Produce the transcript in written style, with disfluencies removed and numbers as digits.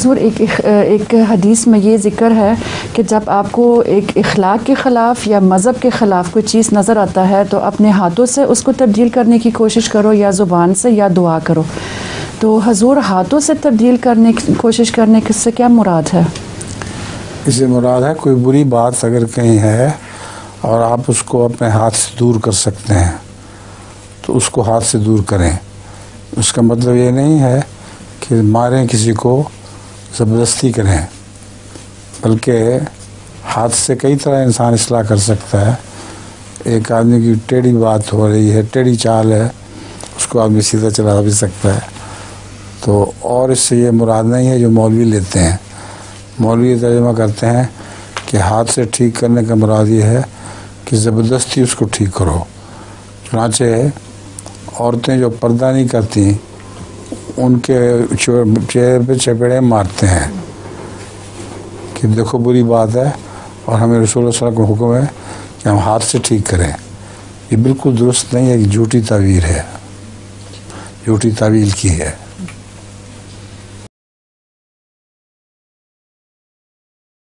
हुज़ूर एक हदीस में ये ज़िक्र है कि जब आपको एक इखलाक के ख़िलाफ़ या मज़हब के ख़िलाफ़ कोई चीज़ नज़र आता है तो अपने हाथों से उसको तब्दील करने की कोशिश करो या ज़ुबान से या दुआ करो। तो हुज़ूर हाथों से तब्दील करने की कोशिश करने से क्या मुराद है? इससे मुराद है कोई बुरी बात अगर कहीं है और आप उसको अपने हाथ से दूर कर सकते हैं तो उसको हाथ से दूर करें। उसका मतलब ये नहीं है कि मारें किसी को, ज़बरदस्ती करें, बल्कि हाथ से कई तरह इंसान इस्लाह कर सकता है। एक आदमी की टेढ़ी बात हो रही है, टेढ़ी चाल है, उसको आदमी सीधा चला भी सकता है। तो और इससे ये मुराद नहीं है जो मौलवी लेते हैं। मौलवी तर्जुमा करते हैं कि हाथ से ठीक करने का मुराद ये है कि ज़बरदस्ती उसको ठीक करो। चुनांचे औरतें जो पर्दा नहीं करती उनके चेहरे पे चपेड़े मारते हैं कि देखो बुरी बात है और हमें रसूल सल्लल्लाहु अलैहि वसल्लम का हुक्म है कि हम हाथ से ठीक करें। ये बिल्कुल दुरुस्त नहीं है कि झूठी तावील है, झूठी तावील की है।